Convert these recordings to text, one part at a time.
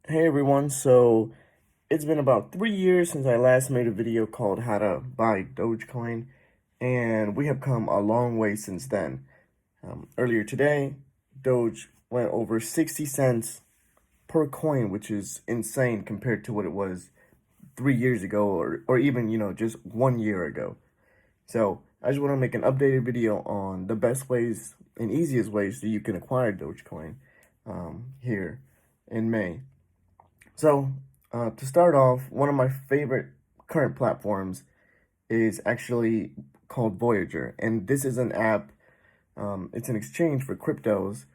Hey everyone, so it's been about 3 years since I last made a video called How to Buy Dogecoin, and we have come a long way since then. Earlier today, Doge went over 60 cents per coin, which is insane compared to what it was 3 years ago or even, just 1 year ago. So I just want to make an updated video on the best ways and easiest ways that you can acquire Dogecoin here in May. So, to start off, one of my favorite current platforms is actually called Voyager. And this is an app, it's an exchange for cryptos.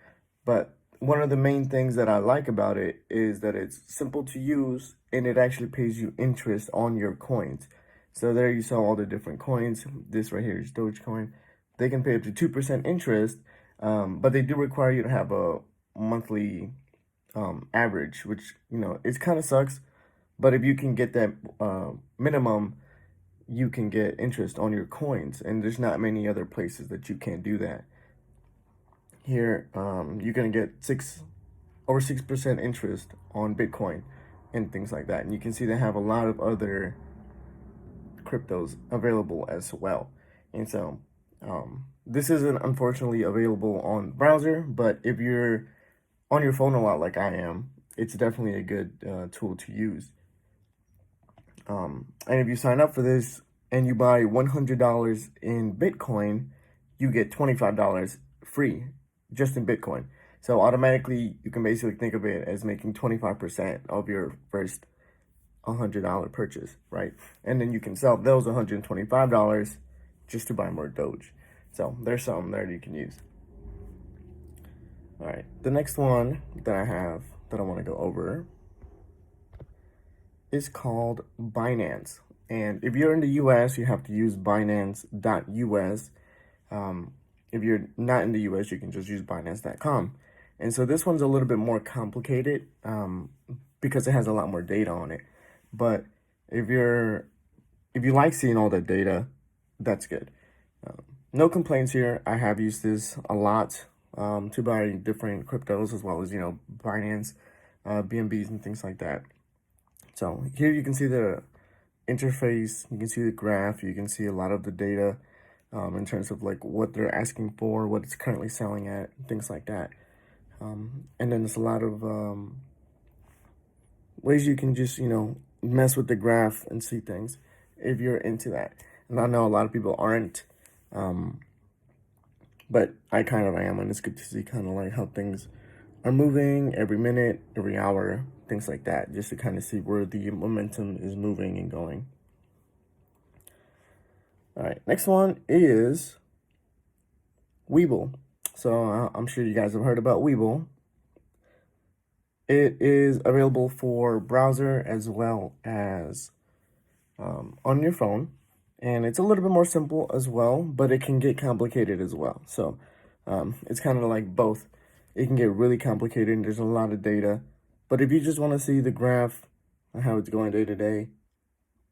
But one of the main things that I like about it is that it's simple to use and it actually pays you interest on your coins. So there you saw all the different coins. This right here is Dogecoin. They can pay up to 2% interest, but they do require you to have a monthly average, which, it kind of sucks. But if you can get that minimum, you can get interest on your coins. And there's not many other places that you can do that. Here, you're going to get over 6% interest on Bitcoin and things like that. And you can see they have a lot of other cryptos available as well. And so this isn't unfortunately available on browser, but if you're on your phone a lot like I am, it's definitely a good tool to use. And if you sign up for this and you buy $100 in Bitcoin, you get $25 free just in Bitcoin. So automatically, you can basically think of it as making 25% of your first $100 purchase, right? And then you can sell those $125 just to buy more Doge. So there's something there that you can use. All right, the next one that I have that I want to go over is called Binance. And if you're in the US, you have to use Binance.us. If you're not in the US, you can just use Binance.com. And so this one's a little bit more complicated because it has a lot more data on it. But if you like seeing all that data, that's good. No complaints here. I have used this a lot to buy different cryptos as well as, Binance, BNBs and things like that. So here you can see the interface, you can see the graph, you can see a lot of the data in terms of like what they're asking for, what it's currently selling at, things like that. And then there's a lot of ways you can just, mess with the graph and see things if you're into that. And I know a lot of people aren't, but I kind of am, and it's good to see kind of like how things are moving every minute, every hour, things like that, just to kind of see where the momentum is moving and going. All right, next one is Webull. So I'm sure you guys have heard about Webull. It is available for browser as well as on your phone. And it's a little bit more simple as well, but it can get complicated as well. So it's kind of like both. It can get really complicated and there's a lot of data. But if you just want to see the graph on how it's going day to day,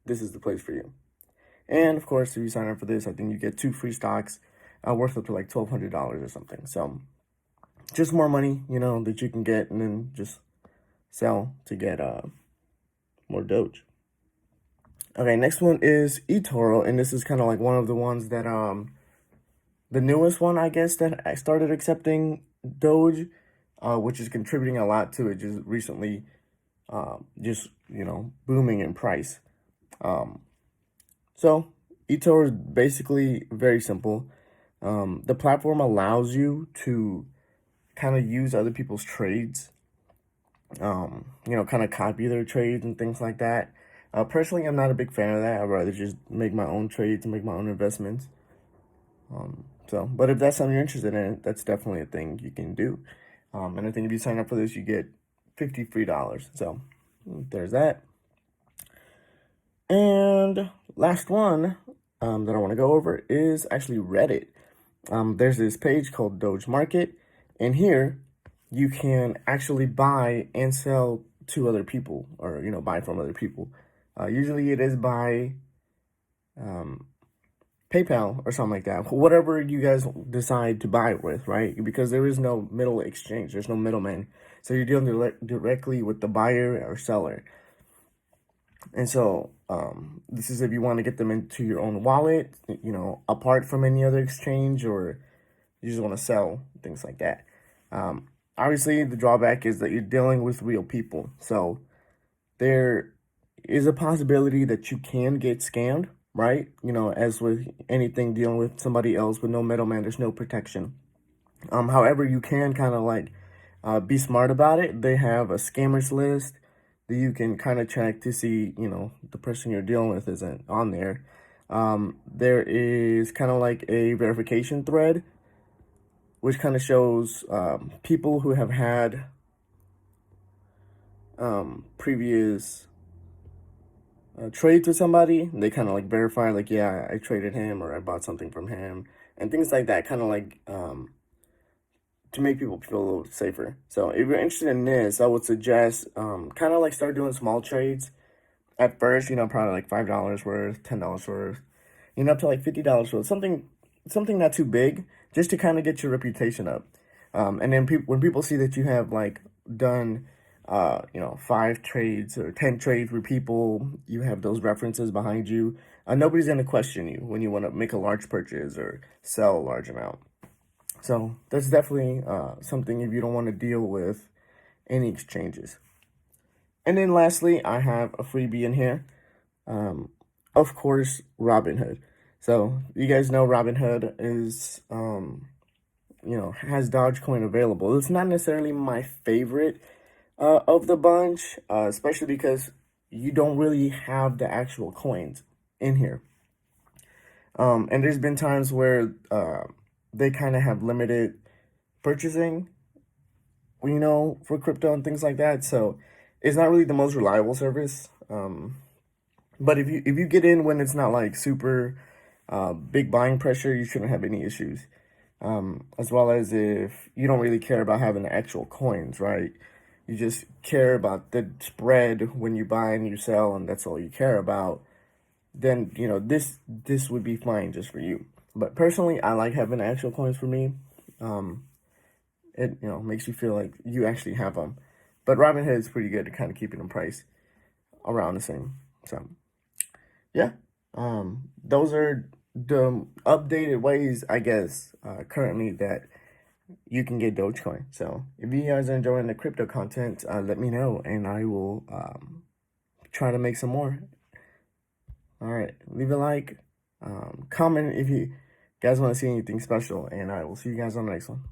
this is the place for you. And of course, if you sign up for this, I think you get 2 free stocks worth up to like $1,200 or something. So just more money, that you can get and then just sell to get more Doge. Okay, next one is Etoro, and this is kind of like one of the ones that the newest one, I guess, that I started accepting Doge, which is contributing a lot to it just recently, booming in price. So Etoro is basically very simple. The platform allows you to kind of use other people's trades, kind of copy their trades and things like that. Personally, I'm not a big fan of that. I'd rather just make my own trades and make my own investments. But if that's something you're interested in, that's definitely a thing you can do. And I think if you sign up for this, you get $50 free. So there's that. And last one that I want to go over is actually Reddit. There's this page called Doge Market, and here you can actually buy and sell to other people, or buy from other people. Usually it is by PayPal or something like that, whatever you guys decide to buy it with, right? Because there is no middle exchange, there's no middleman. So you're dealing directly with the buyer or seller. And so this is if you want to get them into your own wallet, you know, apart from any other exchange, or you just want to sell, things like that. Obviously, the drawback is that you're dealing with real people. So there is a possibility that you can get scammed, right? You know, as with anything dealing with somebody else with no middleman, there's no protection. However, you can kind of like be smart about it. They have a scammers list that you can kind of check to see, you know, the person you're dealing with isn't on there. There is kind of like a verification thread, which kind of shows people who have had previous trades with somebody. They kind of like verify, like, yeah, I traded him or I bought something from him, and things like that, kind of like to make people feel a little safer. So if you're interested in this, I would suggest kind of like start doing small trades at first, you know, probably like $5 worth, $10 worth, you know, up to like $50 worth, something not too big, just to kind of get your reputation up. And then when people see that you have like done, you know, 5 trades or 10 trades with people, you have those references behind you, nobody's going to question you when you want to make a large purchase or sell a large amount. So that's definitely something if you don't want to deal with any exchanges. And then lastly, I have a freebie in here. Of course, Robinhood. So you guys know Robinhood is, you know, has Dogecoin available. It's not necessarily my favorite of the bunch, especially because you don't really have the actual coins in here. And there's been times where they kind of have limited purchasing, you know, for crypto and things like that. So it's not really the most reliable service. But if you get in when it's not like super big buying pressure, you shouldn't have any issues. As well as if you don't really care about having the actual coins, right? You just care about the spread when you buy and you sell, and that's all you care about. Then, you know, this would be fine just for you. But personally, I like having actual coins for me. It, you know, makes you feel like you actually have them. But Robinhood is pretty good at kind of keeping the price around the same. So yeah, those are the updated ways, I guess, currently that you can get Dogecoin. So if you guys are enjoying the crypto content, let me know, and I will try to make some more. All right, leave a like, comment if you guys want to see anything special, and I will see you guys on the next one.